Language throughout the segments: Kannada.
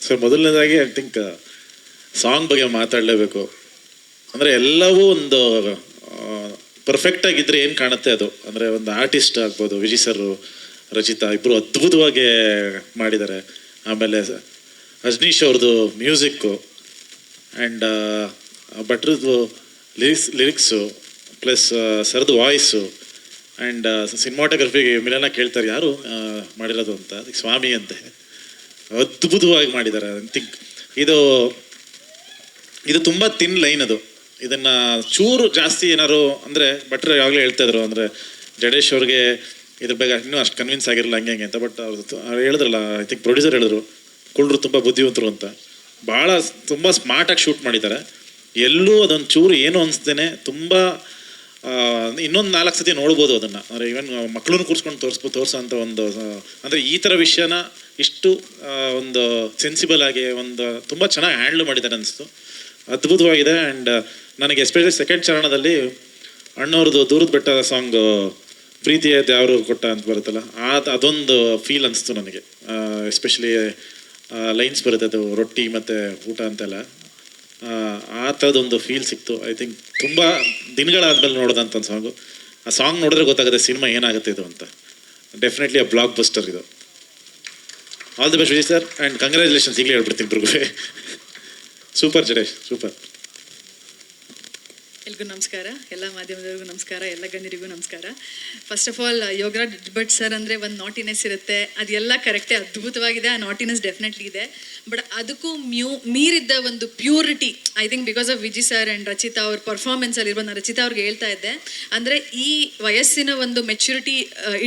ಸರ್, ಮೊದಲನೇದಾಗಿ ಐ ಥಿಂಕ್ ಸಾಂಗ್ ಬಗ್ಗೆ ಮಾತಾಡಲೇಬೇಕು. ಅಂದರೆ ಎಲ್ಲವೂ ಒಂದು ಪರ್ಫೆಕ್ಟ್ ಆಗಿದ್ರೆ ಏನು ಕಾಣುತ್ತೆ ಅದು. ಅಂದರೆ ಒಂದು ಆರ್ಟಿಸ್ಟ್ ಆಗ್ಬೋದು, ವಿಜಯ್ ಸರ್, ರಚಿತಾ ಇಬ್ಬರು ಅದ್ಭುತವಾಗಿ ಮಾಡಿದ್ದಾರೆ. ಆಮೇಲೆ ಅಜ್ನೀಶ್ ಅವ್ರದ್ದು ಮ್ಯೂಸಿಕ್ಕು ಆ್ಯಂಡ್ ಭಟ್ರದ್ದು ಲಿರಿಕ್ಸು ಪ್ಲಸ್ ಸರ್ದು ವಾಯ್ಸು ಆ್ಯಂಡ್ ಸಿನಿಮಾಟೋಗ್ರಫಿಗೆ ಮಿಲನ ಕೇಳ್ತಾರೆ ಯಾರು ಮಾಡಿರೋದು ಅಂತ, ಅದಕ್ಕೆ ಸ್ವಾಮಿ ಅಂತೆ. ಅದ್ಭುತವಾಗಿ ಮಾಡಿದ್ದಾರೆ. ಐ ಥಿಂಕ್ ಇದು ತುಂಬ ತಿನ್ ಲೈನ್ ಅದು. ಇದನ್ನು ಚೂರು ಜಾಸ್ತಿ ಏನಾರು ಅಂದರೆ ಭಟ್ರು ಯಾವಾಗಲೇ ಹೇಳ್ತಾ ಇದ್ರು, ಅಂದರೆ ಜಡೇಶ್ ಅವ್ರಿಗೆ ಇದ್ರ ಬಗ್ಗೆ ಇನ್ನೂ ಅಷ್ಟು ಕನ್ವಿನ್ಸ್ ಆಗಿರಲಿಲ್ಲ ಹಂಗೆ ಅಂತ. ಬಟ್ ಅವ್ರು ಹೇಳಿದ್ರಲ್ಲ, ಐ ಥಿಂಕ್ ಪ್ರೊಡ್ಯೂಸರ್ ಹೇಳಿದ್ರು, ಕುಳ್ರು ತುಂಬ ಬುದ್ಧಿವಂತರು ಅಂತ. ಭಾಳ ತುಂಬ ಸ್ಮಾರ್ಟಾಗಿ ಶೂಟ್ ಮಾಡಿದ್ದಾರೆ. ಎಲ್ಲೂ ಅದೊಂದು ಚೂರು ಏನು ಅನಿಸ್ತೇನೆ. ತುಂಬ ಇನ್ನೊಂದು 4 ಸತಿ ನೋಡ್ಬೋದು ಅದನ್ನು. ಅಂದರೆ ಈವನ್ ಮಕ್ಕಳನ್ನು ಕೂರಿಸ್ಕೊಂಡು ತೋರಿಸೋ ಅಂತ ಒಂದು, ಅಂದರೆ ಈ ಥರ ವಿಷಯನ ಇಷ್ಟು ಒಂದು ಸೆನ್ಸಿಬಲ್ ಆಗಿ ಒಂದು ತುಂಬ ಚೆನ್ನಾಗಿ ಹ್ಯಾಂಡ್ಲ್ ಮಾಡಿದ್ದಾರೆ ಅನಿಸ್ತು. ಅದ್ಭುತವಾಗಿದೆ. ಆ್ಯಂಡ್ ನನಗೆ ಎಸ್ಪೆಷಲಿ ಸೆಕೆಂಡ್ ಚರಣದಲ್ಲಿ ಅಣ್ಣವ್ರದ್ದು ದೂರದ ಬೆಟ್ಟ ಸಾಂಗ್ ಪ್ರೀತಿಯ ಯಾರು ಕೊಟ್ಟ ಅಂತ ಬರುತ್ತಲ್ಲ, ಅದೊಂದು ಫೀಲ್ ಅನಿಸ್ತು ನನಗೆ. ಎಸ್ಪೆಷಲಿ ಲೈನ್ಸ್ ಬರುತ್ತೆ, ಅದು ರೊಟ್ಟಿ ಮತ್ತು ಊಟ ಅಂತೆಲ್ಲ, ಆ ಥರದೊಂದು ಫೀಲ್ ಸಿಕ್ತು. ಐ ಥಿಂಕ್ ತುಂಬ ದಿನಗಳಾದ್ಮೇಲೆ ನೋಡೋದಂಥ ಒಂದು ಸಾಂಗು. ಆ ಸಾಂಗ್ ನೋಡಿದ್ರೆ ಗೊತ್ತಾಗುತ್ತೆ ಸಿನಿಮಾ ಏನಾಗುತ್ತೆ ಇದು ಅಂತ. ಡೆಫಿನೆಟ್ಲಿ ಆ ಬ್ಲಾಕ್ ಬಸ್ಟರ್ ಇದು. All the best Vijay sir, and congratulations ಈಗಲೇ ಹೇಳ್ಬಿಡ್ತೀನಿ ಇಬ್ರಿಗೂ. Super Jadesh, super. ಎಲ್ರಿಗೂ ನಮಸ್ಕಾರ, ಎಲ್ಲ ಮಾಧ್ಯಮದವ್ರಿಗೂ ನಮಸ್ಕಾರ, ಎಲ್ಲ ಗಣ್ಯರಿಗೂ ನಮಸ್ಕಾರ. First of all Yogaraj Bhat sir ಅಂದರೆ ಒಂದು ನಾಟಿನೆಸ್ ಇರುತ್ತೆ, ಅದೆಲ್ಲ ಕರೆಕ್ಟೇ, ಅದ್ಭುತವಾಗಿದೆ. ಆ ನಾಟಿನೆಸ್ ಡೆಫಿನೆಟ್ಲಿ ಇದೆ. ಬಟ್ ಅದಕ್ಕೂ ಮೀರಿದ್ದ ಒಂದು purity, I think because of Vijay sir and Rachita ಅವ್ರ ಪರ್ಫಾರ್ಮೆನ್ಸಲ್ಲಿ ಇರ್ಬೋದು. ನಾನು ರಚಿತಾ ಅವ್ರಿಗೆ ಹೇಳ್ತಾ ಇದ್ದೆ, ಅಂದರೆ ಈ ವಯಸ್ಸಿನ ಒಂದು ಮೆಚ್ಯೂರಿಟಿ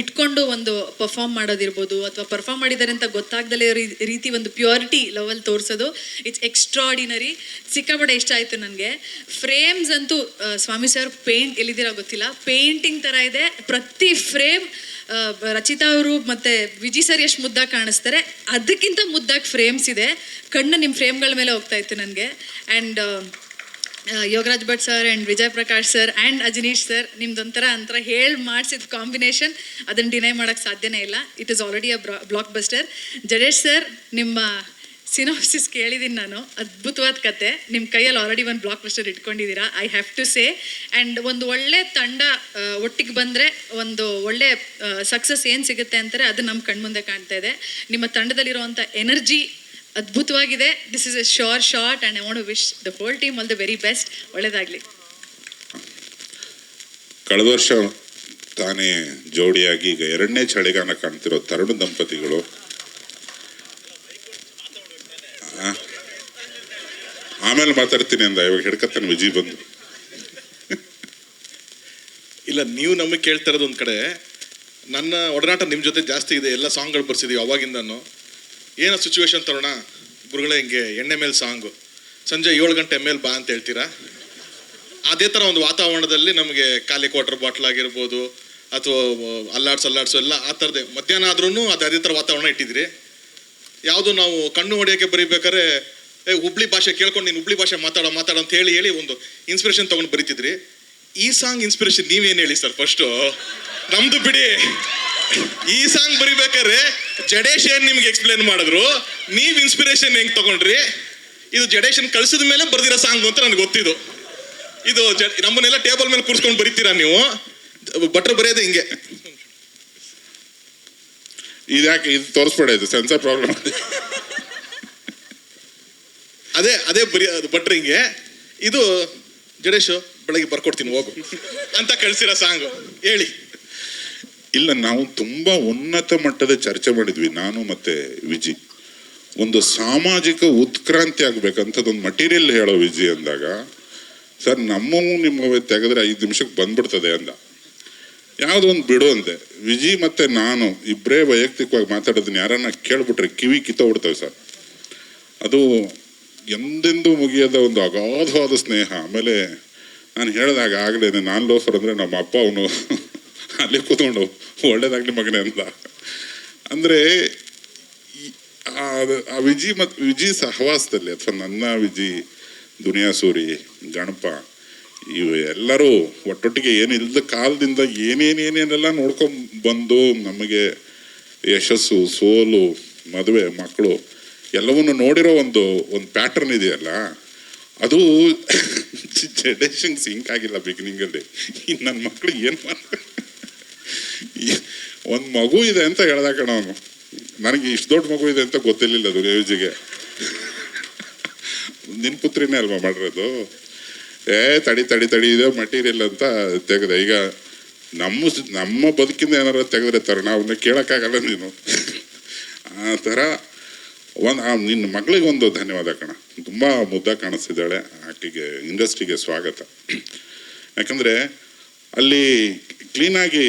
ಇಟ್ಕೊಂಡು ಒಂದು ಪರ್ಫಾರ್ಮ್ ಮಾಡೋದಿರ್ಬೋದು, ಅಥವಾ ಪರ್ಫಾರ್ಮ್ ಮಾಡಿದ್ದಾರೆ ಅಂತ ಗೊತ್ತಾಗ್ದಲೇ ರೀತಿ ಒಂದು ಪ್ಯೂರಿಟಿ ಲೆವೆಲ್ ತೋರಿಸೋದು, ಇಟ್ಸ್ ಎಕ್ಸ್ಟ್ರಾಡಿನರಿ. ಸಿಕ್ಕಾಪಟ್ಟೆ ಇಷ್ಟ ಆಯಿತು ನನಗೆ. ಫ್ರೇಮ್ಸ್ ಅಂತೂ ಸ್ವಾಮಿ ಸರ್ ಪೇಂಟ್ ಎಲ್ಲಿದ್ದೀರಾ ಗೊತ್ತಿಲ್ಲ, ಪೇಂಟಿಂಗ್ ಥರ ಇದೆ ಪ್ರತಿ ಫ್ರೇಮ್. ರಚಿತಾ ಅವರು ಮತ್ತು ವಿಜಯ್ ಸರ್ ಎಷ್ಟು ಮುದ್ದಾಗಿ ಕಾಣಿಸ್ತಾರೆ, ಅದಕ್ಕಿಂತ ಮುದ್ದಾಗಿ ಫ್ರೇಮ್ಸ್ ಇದೆ. ಕಣ್ಣು ನಿಮ್ಮ ಫ್ರೇಮ್ಗಳ ಮೇಲೆ ಹೋಗ್ತಾ ಇತ್ತು ನನಗೆ. And Yogaraj Bhat sir and Vijay Prakash sir and Ajaneesh sir, ನಿಮ್ದೊಂಥರ ಹೇಳಿ ಮಾಡಿಸಿದ ಕಾಂಬಿನೇಷನ್, ಅದನ್ನು ಡಿನೈ ಮಾಡೋಕ್ಕೆ ಸಾಧ್ಯನೇ ಇಲ್ಲ. It is already a blockbuster. Jadesh sir, ನಿಮ್ಮ ಸಿನಾಪ್ಸಿಸ್ ಕೇಳಿದ್ದೀನಿ ನಾನು, ಅದ್ಭುತವಾದ ಕತೆ. ನಿಮ್ಮ ಕೈಯಲ್ಲಿ ಆಲ್ರೆಡಿ ಒಂದು ಬ್ಲಾಕ್ ಬಸ್ಟರ್ ಇಟ್ಕೊಂಡಿದ್ದೀರಾ, I have to say. And ಒಂದು ಒಳ್ಳೆ ತಂಡ ಒಟ್ಟಿಗೆ ಬಂದರೆ ಒಂದು ಒಳ್ಳೆ ಸಕ್ಸಸ್ ಏನು ಸಿಗುತ್ತೆ ಅಂತಾರೆ, ಅದು ನಮ್ಮ ಕಣ್ಮುಂದೆ ಕಾಣ್ತಾ ಇದೆ. ನಿಮ್ಮ ತಂಡದಲ್ಲಿರುವಂಥ ಎನರ್ಜಿ ಅದ್ಭುತವಾಗಿದೆ. This is a sure shot and I want to wish the whole team all the very best. ಒಳ್ಳೆಯದಾಗಲಿ. ಕಳೆದ ವರ್ಷ ತಾನೇ ಜೋಡಿಯಾಗಿ ಈಗ 2ನೇ ಚಳಿಗಾನ ಕಾಣ್ತಿರೋ ತರುಣ ದಂಪತಿಗಳು ಆಮೇಲೆ ಮಾತಾಡ್ತೀನಿ ಅಂದ. ಇವಾಗ ಹಿಡ್ಕತ್ತಾನೆ ವಿಜಯ್ ಬಂದು. ಇಲ್ಲ, ನೀವು ನಮಗೆ ಕೇಳ್ತಾ ಇರೋದು ಒಂದು ಕಡೆ, ನನ್ನ ಒಡನಾಟ ನಿಮ್ಮ ಜೊತೆ ಜಾಸ್ತಿ ಇದೆ. ಎಲ್ಲ ಸಾಂಗ್ಗಳು ಬರ್ಸಿದ್ದೀವಿ ಅವಾಗಿಂದನು. ಏನೋ ಸಿಚುವೇಶನ್ ತರೋಣ ಗುರುಗಳೇ, ಹಿಂಗೆ ಎಣ್ಣೆ ಮೇಲೆ ಸಾಂಗು, ಸಂಜೆ 7 ಗಂಟೆ ಮೇಲೆ ಬಾ ಅಂತ ಹೇಳ್ತೀರಾ. ಅದೇ ಥರ ಒಂದು ವಾತಾವರಣದಲ್ಲಿ ನಮಗೆ ಖಾಲಿ ವಾಟರ್ ಬಾಟ್ಲ್ ಆಗಿರ್ಬೋದು, ಅಥವಾ ಅಲ್ಲಾಡ್ಸು ಎಲ್ಲ ಆ ಥರದೇ. ಮಧ್ಯಾಹ್ನ ಆದ್ರೂ ಅದೇ ಥರ ವಾತಾವರಣ ಇಟ್ಟಿದ್ದೀರಿ. ಯಾವುದು ನಾವು ಕಣ್ಣು ಹೊಡೆಯೋಕ್ಕೆ ಬರೀಬೇಕಾದ್ರೆ ಹುಬ್ಳಿ ಭಾಷೆ ಕೇಳ್ಕೊಂಡು ನೀನು ಹುಬ್ಳಿ ಭಾಷೆ ಮಾತಾಡೋ ಅಂತ ಹೇಳಿ ಒಂದು ಇನ್ಸ್ಪಿರೇಷನ್ ತೊಗೊಂಡು ಬರೀತಿದ್ರಿ. ಈ ಸಾಂಗ್ ಇನ್ಸ್ಪಿರೇಷನ್ ನೀವೇನು ಹೇಳಿ ಸರ್ ಫಸ್ಟು? ನಮ್ದು ಬಿಡಿ. ಈ ಸಾಂಗ್ ಬರೀಬೇಕಾದ್ರೆ ಜಡೇಶ್ ಏನು ನಿಮ್ಗೆ ಎಕ್ಸ್ಪ್ಲೇನ್ ಮಾಡಿದ್ರು, ನೀವು ಇನ್ಸ್ಪಿರೇಷನ್ ಹೆಂಗೆ ತಗೊಂಡ್ರಿ? ಇದು ಜಡೇಶನ್ ಕಳ್ಸಿದ ಮೇಲೆ ಬರ್ದಿರೋ ಸಾಂಗ್ ಅಂತ ನನಗೆ ಗೊತ್ತಿದ್ದು. ಇದು ನಮ್ಮನ್ನೆಲ್ಲ ಟೇಬಲ್ ಮೇಲೆ ಕೂರಿಸ್ಕೊಂಡು ಬರೀತೀರಾ ನೀವು? ಭಟ್ರು ಬರೆಯೋದು ಹಿಂಗೆ. ಇದ್ಯಾಕೆ ಇದು ತೋರಿಸ್ಬೇಡ, ಇದು ಸೆನ್ಸರ್ ಪ್ರಾಬ್ಲಮ್. ಅದೇ ಬರೀ ಅದು ಭಟ್ರು ಹಿಂಗೆ. ಇದು ಜಡೇಶು ಬೆಳಗ್ಗೆ ಬರ್ಕೊಡ್ತೀನಿ ಹೋಗು ಅಂತ ಕಳ್ಸಿರೋ ಸಾಂಗು. ಹೇಳಿ. ಇಲ್ಲ, ನಾವು ತುಂಬಾ ಉನ್ನತ ಮಟ್ಟದ ಚರ್ಚೆ ಮಾಡಿದ್ವಿ, ನಾನು ಮತ್ತೆ ವಿಜಿ. ಒಂದು ಸಾಮಾಜಿಕ ಉತ್ಕ್ರಾಂತಿ ಆಗ್ಬೇಕಂತದೊಂದು ಮಟೀರಿಯಲ್ ಹೇಳೋ ವಿಜಿ ಅಂದಾಗ, ಸರ್ ನಮ್ಮವು ನಿಮ್ಮವೇ ತೆಗೆದ್ರೆ 5 ನಿಮಿಷಕ್ಕೆ ಬಂದ್ಬಿಡ್ತದೆ ಅಂದ. ಯಾವುದೋ ಒಂದು ಬಿಡು ಅಂದೆ. ವಿಜಿ ಮತ್ತೆ ನಾನು ಇಬ್ಬರೇ ವೈಯಕ್ತಿಕವಾಗಿ ಮಾತಾಡೋದನ್ನ ಯಾರನ್ನ ಕೇಳ್ಬಿಟ್ರೆ ಕಿವಿ ಕಿತ್ತೋಗ್ಬಿಡ್ತವೆ ಸರ್. ಅದು ಎಂದೆಂದೂ ಮುಗಿಯದ ಒಂದು ಅಗಾಧವಾದ ಸ್ನೇಹ. ಆಮೇಲೆ ನಾನು ಹೇಳಿದಾಗ ಆಗಲೇ, ನಾನು ಲೋಫರ್ ಅಂದರೆ ನಮ್ಮ ಅಪ್ಪ ಅವನು ಅಲ್ಲಿ ಕೂತ್ಕೊಂಡು ಒಳ್ಳೇದಾಗ್ಲಿ ಮಗನೇ ಅಂತ. ಅಂದರೆ ಆ ವಿಜಿ ಸಹವಾಸದಲ್ಲಿ, ಅಥವಾ ನನ್ನ ವಿಜಿ, ದುನಿಯಾ ಸೂರಿ, ಗಣಪ, ಇವು ಎಲ್ಲರೂ ಒಟ್ಟೊಟ್ಟಿಗೆ ಏನಿಲ್ಲದ ಕಾಲದಿಂದ ಏನೇನೆಲ್ಲ ನೋಡ್ಕೊಂಡು ಬಂದು ನಮಗೆ ಯಶಸ್ಸು, ಸೋಲು, ಮದುವೆ, ಮಕ್ಕಳು ಎಲ್ಲವನ್ನು ನೋಡಿರೋ ಒಂದು ಪ್ಯಾಟರ್ನ್ ಇದೆಯಲ್ಲ, ಅದು ಜಡೇಶಂಗೆ ಸಿಂಕ್ ಆಗಿಲ್ಲ ಬಿಗಿನಿಂಗಲ್ಲಿ. ನನ್ನ ಮಕ್ಳಿಗೆ ಏನು ಒಂದು ಮಗು ಇದೆ ಅಂತ ಹೇಳ್ದ ಕಣ ಅವನು. ನನಗೆ ಇಷ್ಟು ದೊಡ್ಡ ಮಗು ಇದೆ ಅಂತ ಗೊತ್ತಿರಲಿಲ್ಲ ಅದು ರೇವಿಜಿಗೆ. ನಿನ್ನ ಪುತ್ರಿನೇ ಅಲ್ವಾ ಮಾಡಿರೋದು? ತಡಿ ಇದೆ ಮಟೀರಿಯಲ್ ಅಂತ ತೆಗೆದೆ. ಈಗ ನಮ್ಮ ಬದುಕಿಂದ ಏನಾರು ತೆಗೆದ್ರೆ ತರೋಣ, ಅವನ್ನ ಕೇಳೋಕ್ಕಾಗಲ್ಲ ನೀನು. ಆ ಥರ ನಿನ್ನ ಮಗಳಿಗೆ ಒಂದು ಧನ್ಯವಾದ ಕಣ. ತುಂಬ ಮುದ್ದಾಗಿ ಕಾಣಿಸ್ತಿದ್ದಾಳೆ. ಆಕೆಗೆ ಇಂಡಸ್ಟ್ರಿಗೆ ಸ್ವಾಗತ. ಯಾಕಂದರೆ ಅಲ್ಲಿ ಕ್ಲೀನಾಗಿ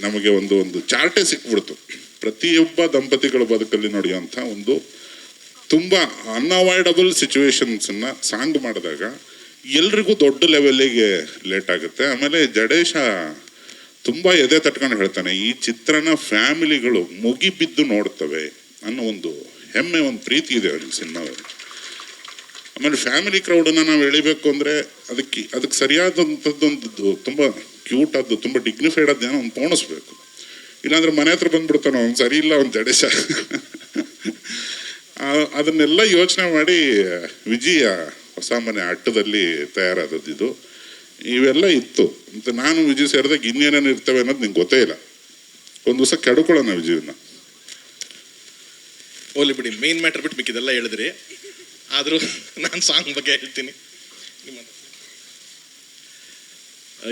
ನಮಗೆ ಒಂದು ಚಾರ್ಟೇ ಸಿಕ್ಬಿಡ್ತು. ಪ್ರತಿಯೊಬ್ಬ ದಂಪತಿಗಳ ಬದುಕಲ್ಲಿ ನಡೆಯುವಂಥ ಒಂದು ತುಂಬ ಅನ್ಅವಾಯ್ಡಬಲ್ ಸಿಚುವೇಶನ್ಸನ್ನು ಸಾಂಗ್ ಮಾಡಿದಾಗ ಎಲ್ರಿಗೂ ದೊಡ್ಡ ಲೆವೆಲ್ಲಿಗೆ ಲೇಟ್ ಆಗುತ್ತೆ. ಆಮೇಲೆ ಜಡೇಶ ತುಂಬ ಎದೆ ತಟ್ಕೊಂಡು ಹೇಳ್ತಾನೆ, ಈ ಚಿತ್ರನ ಫ್ಯಾಮಿಲಿಗಳು ಮುಗಿಬಿದ್ದು ನೋಡ್ತವೆ ಅನ್ನೋ ಒಂದು ಹೆಮ್ಮೆ, ಒಂದು ಪ್ರೀತಿ ಇದೆ ಅವ್ರಿಗೆ ಸಿನಿಮಾದಲ್ಲಿ. ಆಮೇಲೆ ಫ್ಯಾಮಿಲಿ ಕ್ರೌಡನ್ನು ನಾವು ಎಳಿಬೇಕು ಅಂದರೆ ಅದಕ್ಕೆ ಸರಿಯಾದಂಥದ್ದೊಂದು ತುಂಬ ಕ್ಯೂಟ್ ಆದ್ದು, ತುಂಬ ಡಿಗ್ನಿಫೈಡ್ ಆದ ಏನೋ ಒಂದು ಪೋಣಿಸ್ಬೇಕು. ಇಲ್ಲಾಂದ್ರೆ ಮನೆ ಹತ್ರ ಬಂದ್ಬಿಡ್ತಾನೆ ಅವ್ನು, ಸರಿ ಇಲ್ಲ ಅವ್ನು ಜಡೇಶ. ಅದನ್ನೆಲ್ಲ ಯೋಚನೆ ಮಾಡಿ ವಿಜಯ ಹೊಸ ಮನೆ ಅಟ್ಟದಲ್ಲಿ ತಯಾರಾದದ್ದು ಇವೆಲ್ಲ ಇತ್ತು ಅಂತ. ನಾನು ವಿಜಯ್ ಸೇರಿದಾಗ ಇನ್ನೇನೇನು ಇರ್ತವೆ ಅನ್ನೋದು ನಿಂಗೆ ಗೊತ್ತೇ ಇಲ್ಲ. ಒಂದು ದಿವಸ ಕೆಡ್ಕೊಳ್ಳೋಣ ವಿಜಯನ್ನ. ಹೋಗ್ಲಿ ಬಿಡಿ, ಮೇನ್ ಮ್ಯಾಟರ್ ಬಿಟ್ಟು ಮಿಕ್ಕಿದೆಲ್ಲ ಹೇಳಿದ್ರಿ. ಆದರೂ ನಾನು ಸಾಂಗ್ ಬಗ್ಗೆ ಹೇಳ್ತೀನಿ.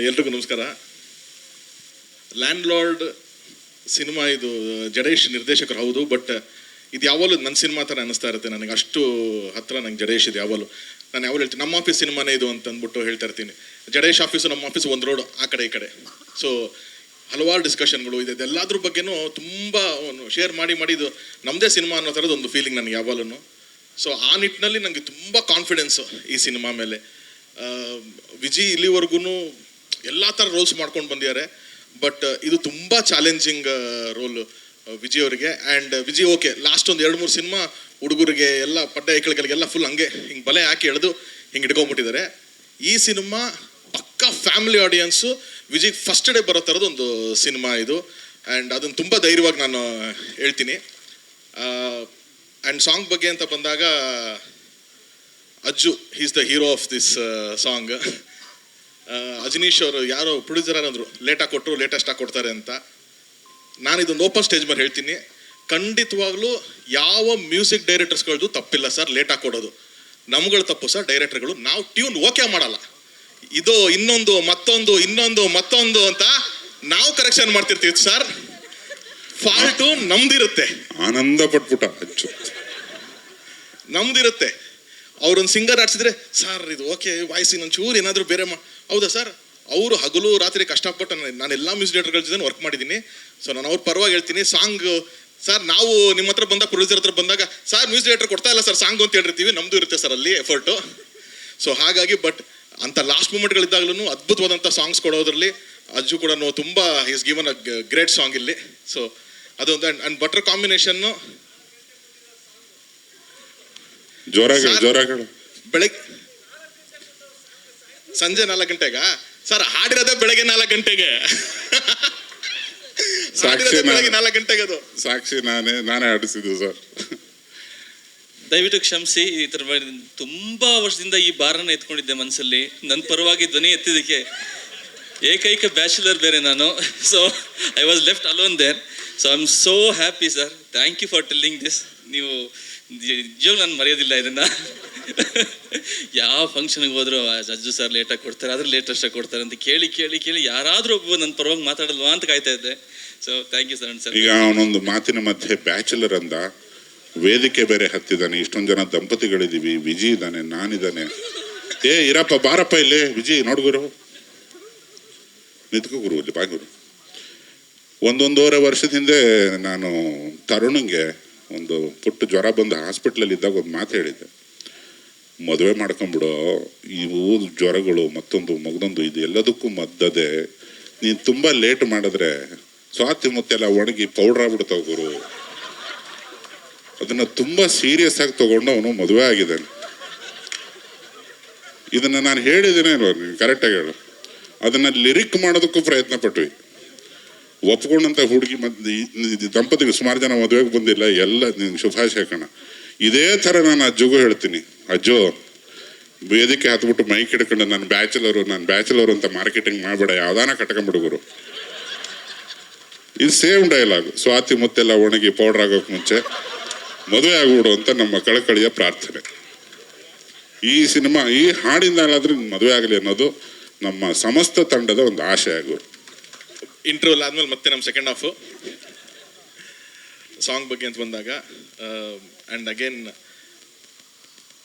ಎಲ್ರಿಗೂ ನಮಸ್ಕಾರ. ಲ್ಯಾಂಡ್ ಲಾರ್ಡ್ ಸಿನಿಮಾ ಇದು ಜಡೇಶ್ ನಿರ್ದೇಶಕರು ಹೌದು, ಬಟ್ ಇದು ಯಾವಾಗಲೂ ನನ್ನ ಸಿನಿಮಾ ಥರ ಅನ್ನಿಸ್ತಾ ಇರುತ್ತೆ ನನಗೆ. ಅಷ್ಟು ಹತ್ರ ನಂಗೆ ಜಡೇಶ್ ಇದು ಯಾವಾಗಲೂ. ನಾನು ಯಾವಾಗ ಹೇಳ್ತೀನಿ ನಮ್ಮ ಆಫೀಸ್ ಸಿನಿಮಾನೇ ಇದು ಅಂತ ಅಂದ್ಬಿಟ್ಟು ಹೇಳ್ತಾ ಇರ್ತೀನಿ. ಜಡೇಶ್ ಆಫೀಸು ನಮ್ಮ ಆಫೀಸು ಒಂದು ರೋಡ್ ಆ ಕಡೆ ಈ ಕಡೆ. ಸೊ ಹಲವಾರು ಡಿಸ್ಕಷನ್ಗಳು ಇದೆ, ಎಲ್ಲದ್ರ ಬಗ್ಗೆನೂ ತುಂಬ ಶೇರ್ ಮಾಡಿ ಇದು ನಮ್ಮದೇ ಸಿನಿಮಾ ಅನ್ನೋ ಥರದ್ದು ಒಂದು ಫೀಲಿಂಗ್ ನನಗೆ ಯಾವಾಗಲೂ. ಸೊ ಆ ನಿಟ್ಟಿನಲ್ಲಿ ನನಗೆ ತುಂಬ ಕಾನ್ಫಿಡೆನ್ಸು ಈ ಸಿನಿಮಾ ಮೇಲೆ. ವಿಜಯ್ ಇಲ್ಲಿವರೆಗೂ ಎಲ್ಲ ಥರ ರೋಲ್ಸ್ ಮಾಡ್ಕೊಂಡು ಬಂದಿದ್ದಾರೆ, ಬಟ್ ಇದು ತುಂಬ ಚಾಲೆಂಜಿಂಗ್ ರೋಲ್ ವಿಜಯ್ ಅವರಿಗೆ. ಆ್ಯಂಡ್ ವಿಜಯ್ ಓಕೆ ಲಾಸ್ಟ್ ಒಂದು 2-3 ಸಿನಿಮಾ ಹುಡುಗರಿಗೆ ಎಲ್ಲ ಪಡ್ಡ ಐಕಳಿಗಳಿಗೆಲ್ಲ ಫುಲ್ ಹಂಗೆ ಹಿಂಗೆ ಬಲೆ ಹಾಕಿ ಎಳೆದು ಹಿಂಗೆ ಇಟ್ಕೊಂಡ್ಬಿಟ್ಟಿದ್ದಾರೆ. ಈ ಸಿನಿಮಾ ಪಕ್ಕಾ family audience, Vijay first day ಬರೋ ಥರದೊಂದು ಸಿನಿಮಾ ಇದು. ಆ್ಯಂಡ್ ಅದನ್ನು ತುಂಬ ಧೈರ್ಯವಾಗಿ ನಾನು ಹೇಳ್ತೀನಿ. ಆ್ಯಂಡ್ ಸಾಂಗ್ ಬಗ್ಗೆ ಅಂತ ಬಂದಾಗ Ajju is the hero of this song. Ajaneesh ಅವರು ಯಾರೋ ಪ್ರೊಡ್ಯೂಸರ್ ಅಂದರು ಲೇಟಾಗಿ ಕೊಟ್ಟರು ಲೇಟೆಸ್ಟಾಗಿ ಕೊಡ್ತಾರೆ ಅಂತ. ನಾನು ಇದೊಂದು ಓಪನ್ ಸ್ಟೇಜ್ ಮೇಲೆ ಹೇಳ್ತೀನಿ, ಖಂಡಿತವಾಗ್ಲೂ ಯಾವ ಮ್ಯೂಸಿಕ್ ಡೈರೆಕ್ಟರ್ಸ್ಗಳದ್ದು ತಪ್ಪಿಲ್ಲ ಸರ್ ಲೇಟಾಗಿ ಕೊಡೋದು. ನಮ್ಗಳು ತಪ್ಪು ಸರ್ ಡೈರೆಕ್ಟರ್ಗಳು. ನಾವು ಟ್ಯೂನ್ ಓಕೆ ಮಾಡಲ್ಲ, ಇದು ಇನ್ನೊಂದು ಮತ್ತೊಂದು ಅಂತ ನಾವು ಕರೆಕ್ಷನ್ ಮಾಡ್ತಿರ್ತೀವಿ ಸರ್. ಫಾಲ್ಟು ನಮ್ದಿರುತ್ತೆ, ಆನಂದ ಪಟ್ಬಿಟ್ಟ ಅಚ್ಚು, ನಮ್ದಿರುತ್ತೆ. ಅವ್ರೊಂದು ಸಿಂಗರ್ ಆಡ್ಸಿದ್ರೆ ಸರ್ ಇದು ಓಕೆ ವಾಯ್ಸ್ ಇನ್ನೊಂದು ಚೂರು ಏನಾದರೂ ಬೇರೆ ಹೌದಾ ಸರ್. ಅವರು ಹಗಲು ರಾತ್ರಿ ಕಷ್ಟಪಟ್ಟು ನಾನು ಎಲ್ಲ ಮ್ಯೂಸಿಕ್ ಡೈರೆಕ್ಟರ್ಗಳ ಜೊತೆ ವರ್ಕ್ ಮಾಡಿದ್ದೀನಿ. ಸೊ ನಾನು ಅವ್ರ ಪರವಾಗಿ ಹೇಳ್ತೀನಿ, ಸಾಂಗ್ ಸರ್ ನಾವು ನಿಮ್ಮ ಹತ್ರ ಬಂದಾಗ ಪ್ರೊಡ್ಯೂಸರ್ ಹತ್ರ ಬಂದಾಗ ಸರ್ ಮ್ಯೂಸಿಕ್ ಡೈರೆಕ್ಟರ್ ಕೊಡ್ತಾ ಇಲ್ಲ ಸರ್ ಸಾಂಗ್ ಅಂತ ಹೇಳಿರ್ತೀವಿ, ನಮ್ಮದು ಇರುತ್ತೆ ಸರ್ ಅಲ್ಲಿ ಎಫರ್ಟು. ಸೊ ಹಾಗಾಗಿ ಬಟ್ ಅಂಥ ಲಾಸ್ಟ್ ಮೂಮೆಂಟ್ಗಳಿದ್ದಾಗಲೂ ಅದ್ಭುತವಾದಂಥ ಸಾಂಗ್ಸ್ ಕೊಡೋದ್ರಲ್ಲಿ ಅಜ್ಜು ಕೂಡ ತುಂಬ is given a great song ಇಲ್ಲಿ. ಸೊ ಅದೊಂದು ಆ್ಯಂಡ್ ಬಟರ್ ಕಾಂಬಿನೇಷನ್ನು ಜೋರಾಗಿ ಬೆಳಗ್ಗೆ ಸಂಜೆ 4 ಗಂಟೆಗ ಸರ್ ಹಾಡಿರೋದೇ ಬೆಳಗ್ಗೆ 4 ಗಂಟೆಗೆ. ಬೆಳಗ್ಗೆ 4 ಗಂಟೆಗೆ ಅದು ಸಾಕ್ಷಿ ನಾನೇ ಆಡಿಸಿದ್ದು ಸರ್. ದಯವಿಟ್ಟು ಕ್ಷಮಿಸಿ, ಈ ಥರ ತುಂಬಾ ವರ್ಷದಿಂದ ಈ ಬಾರನ್ನ ಎತ್ಕೊಂಡಿದ್ದೆ ಮನಸ್ಸಲ್ಲಿ. ನನ್ನ ಪರವಾಗಿ ಧ್ವನಿ ಎತ್ತಿದ್ದಕ್ಕೆ ಏಕೈಕ ಬ್ಯಾಚುಲರ್ ಬೇರೆ ನಾನು. So I was left alone there. So I am so happy sir. Thank you for telling this. ನೀವು ನಿಜವಾಗ್ಲೂ ನಾನು ಮರೆಯೋದಿಲ್ಲ ಇದನ್ನ. ಯಾವ ಫಂಕ್ಷನ್ಗೆ ಹೋದ್ರು ಅಜ್ಜು ಸರ್ ಲೇಟಾಗಿ ಕೊಡ್ತಾರೆ, ಅದ್ರ ಲೇಟೆಸ್ಟಾಗಿ ಕೊಡ್ತಾರೆ ಅಂತ ಕೇಳಿ ಯಾರಾದರೂ ಒಬ್ಬ ನನ್ನ ಪರವಾಗಿ ಮಾತಾಡಲ್ವಾ ಅಂತ ಕಾಯ್ತಾ ಇದ್ದೆ. So thank you sir. ಈಗ ಅವನೊಂದು ಮಾತಿನ ಮಧ್ಯೆ ಬ್ಯಾಚುಲರ್ ಅಂದ, ವೇದಿಕೆ ಬೇರೆ ಹತ್ತಿದ್ದಾನೆ, ಇಷ್ಟೊಂದು ಜನ ದಂಪತಿಗಳಿದ್ದೀವಿ, ವಿಜಿ ಇದ್ದಾನೆ, ನಾನಿದ್ದಾನೆ. ಇರಪ್ಪ ಬಾರಪ್ಪ ಇಲ್ಲಿ ವಿಜಿ ನೋಡ್ಗುರು, ನಿಂತ್ಕೋ ಗುರು ಇಲ್ಲಿ ಬಾಗುರು. 1.5 ವರ್ಷದ ಹಿಂದೆ ನಾನು ತರುಣಿಗೆ ಒಂದು ಪುಟ್ಟ ಜ್ವರ ಬಂದು ಹಾಸ್ಪಿಟ್ಲಲ್ಲಿ ಇದ್ದಾಗ ಒಂದು ಮಾತು ಹೇಳಿದ್ದೆ, ಮದುವೆ ಮಾಡ್ಕೊಂಬಿಡೋ, ಇವು ಜ್ವರಗಳು ಮತ್ತೊಂದು ಮಗದೊಂದು ಇದು ಎಲ್ಲದಕ್ಕೂ ಮದ್ದದೆ, ನೀನು ತುಂಬ ಲೇಟ್ ಮಾಡಿದ್ರೆ ಸ್ವಾತಿ ಮುತ್ತೆಲ್ಲ ಒಣಗಿ ಪೌಡ್ರ್ ಆಗ್ಬಿಡ್ತಾವ ಗುರು. ಅದನ್ನ ತುಂಬ ಸೀರಿಯಸ್ ಆಗಿ ತಗೊಂಡು ಅವನು ಮದುವೆ ಆಗಿದ್ದಾನೆ. ಇದನ್ನ ನಾನು ಹೇಳಿದ್ದೇನೆ ಅಲ್ವ, ನೀವು ಕರೆಕ್ಟಾಗಿ ಹೇಳು. ಅದನ್ನ ಲಿರಿಕ್ ಮಾಡೋದಕ್ಕೂ ಪ್ರಯತ್ನ ಪಟ್ವಿ. ಒಪ್ಕೊಂಡಂತ ಹುಡುಗಿ ದಂಪತಿಗೆ ಸುಮಾರು ಜನ ಮದುವೆಗೆ ಬಂದಿಲ್ಲ, ಎಲ್ಲ ನಿನ್ ಶುಭಾಶಯ ಕಣ. ಇದೇ ಥರ ನಾನು ಅಜ್ಜಗೂ ಹೇಳ್ತೀನಿ, ಅಜ್ಜೋ ವೇದಿಕೆ ಹತ್ಬಿಟ್ಟು ಮೈಕ್ ಹಿಡ್ಕೊಂಡು ನಾನು ಬ್ಯಾಚುಲರು ಅಂತ ಮಾರ್ಕೆಟಿಂಗ್ ಮಾಡಬೇಡ, ಯಾವ್ದಾನ ಕಟ್ಕೊಂಡ್ಬಿಡು ಗುರು. ಇದು ಸೇಮ್ ಡೈಲಾಗ್. ಸ್ವಾತಿ ಮುತ್ತೆಲ್ಲ ಒಣಗಿ ಪೌಡ್ರ್ ಆಗೋಕೆ ಮುಂಚೆ ಮದುವೆ ಆಗ್ಬಿಡು ಅಂತ ನಮ್ಮ ಕಳಕಳಿಯ ಪ್ರಾರ್ಥನೆ. ಈ ಸಿನಿಮಾ ಈ ಹಾಡಿಂದಾದ್ರೂ ಮದುವೆ ಆಗಲಿ ಅನ್ನೋದು ನಮ್ಮ ಸಮಸ್ತ ತಂಡದ ಒಂದು ಆಶೆ ಆಗೋರು. ಇಂಟರ್ವಲ್ ಆದ್ಮೇಲೆ ಮತ್ತೆ ನಮ್ಮ ಸೆಕೆಂಡ್ ಹಾಫು ಸಾಂಗ್ ಬಗ್ಗೆ ಅಂತ ಬಂದಾಗ and again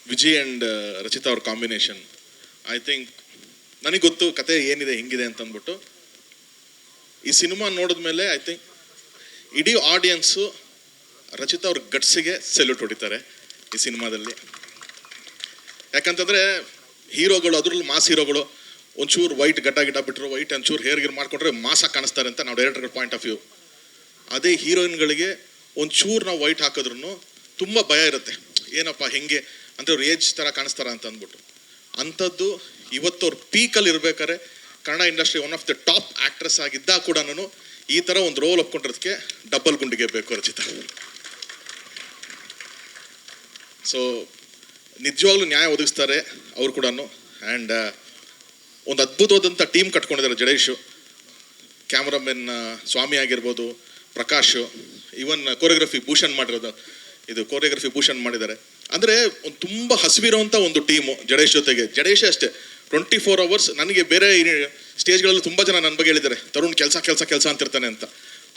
Vijay and Rachita ಅವ್ರ ಕಾಂಬಿನೇಷನ್, ಐ ಥಿಂಕ್ ನನಗೆ ಗೊತ್ತು ಕತೆ ಏನಿದೆ ಹಿಂಗಿದೆ ಅಂತ ಅಂದ್ಬಿಟ್ಟು ಈ ಸಿನಿಮಾ ನೋಡಿದ್ಮೇಲೆ ಐ ಥಿಂಕ್ ಇಡೀ ಆಡಿಯನ್ಸು ರಚಿತಾ ಅವ್ರ ಗಟ್ಸಿಗೆ ಸೆಲ್ಯೂಟ್ ಹೊಡಿತಾರೆ ಈ ಸಿನಿಮಾದಲ್ಲಿ. ಯಾಕಂತಂದರೆ ಹೀರೋಗಳು, ಅದರಲ್ಲೂ ಮಾಸ್ ಹೀರೋಗಳು ಒಂಚೂರು ವೈಟ್ ಗಡ್ಡ ಬಿಟ್ಟರು, ವೈಟ್ ಒಂಚೂರು ಹೇರ್ ಗಿರ್ ಮಾಡ್ಕೊಂಡ್ರೆ ಮಾಸಾಗಿ ಕಾಣಿಸ್ತಾರೆ ಅಂತ ನಾವು ಡೈರೆಕ್ಟರ್ ಪಾಯಿಂಟ್ ಆಫ್ ವ್ಯೂ. ಅದೇ ಹೀರೋಯಿನ್ಗಳಿಗೆ ಒಂಚೂರು ನಾವು ವೈಟ್ ಹಾಕಿದ್ರು ತುಂಬ ಭಯ ಇರುತ್ತೆ, ಏನಪ್ಪ ಹೆಂಗೆ ಅಂತ ಅವ್ರು ಏಜ್ ಥರ ಕಾಣಿಸ್ತಾರ ಅಂತ ಅಂದ್ಬಿಟ್ಟು. ಅಂಥದ್ದು ಇವತ್ತು ಅವ್ರು ಪೀಕಲ್ಲಿ ಇರ್ಬೇಕಾದ್ರೆ Kannada industry one of the top actress ಆಗಿದ್ದಾಗ ಕೂಡ ಈ ಥರ ಒಂದು ರೋಲ್ ಒಪ್ಕೊಂಡಿರೋದಕ್ಕೆ ಡಬ್ಬಲ್ ಗುಂಡಿಗೆ ಬೇಕು ರಚಿತಾ. ಸೊ ನಿಜವಾಗ್ಲೂ ನ್ಯಾಯ ಒದಗಿಸ್ತಾರೆ ಅವ್ರು ಕೂಡ. ಆ್ಯಂಡ್ ಒಂದು ಅದ್ಭುತವಾದಂಥ ಟೀಮ್ ಕಟ್ಕೊಂಡಿದ್ದಾರೆ ಜಡೇಶು, ಕ್ಯಾಮ್ರಾಮನ್ ಸ್ವಾಮಿ ಆಗಿರ್ಬೋದು, ಪ್ರಕಾಶ್, ಈವನ್ ಕೋರಿಯೋಗ್ರಫಿ ಭೂಷಣ್ ಮಾಡಿರೋದು, ಇದು ಕೋರಿಯೋಗ್ರಫಿ ಭೂಷಣ್ ಮಾಡಿದ್ದಾರೆ. ಅಂದರೆ ಒಂದು ತುಂಬ ಹಸಿವಿರೋಂಥ ಒಂದು ಟೀಮು ಜಡೇಶ್ ಜೊತೆಗೆ. ಜಡೇಶೇ ಅಷ್ಟೇ 24 hours. ನನಗೆ ಬೇರೆ ಸ್ಟೇಜ್ಗಳಲ್ಲಿ ತುಂಬ ಜನ ನನ್ನ ಬಗ್ಗೆ ಹೇಳಿದ್ದಾರೆ, ತರುಣ್ ಕೆಲಸ ಅಂತಿರ್ತಾನೆ ಅಂತ.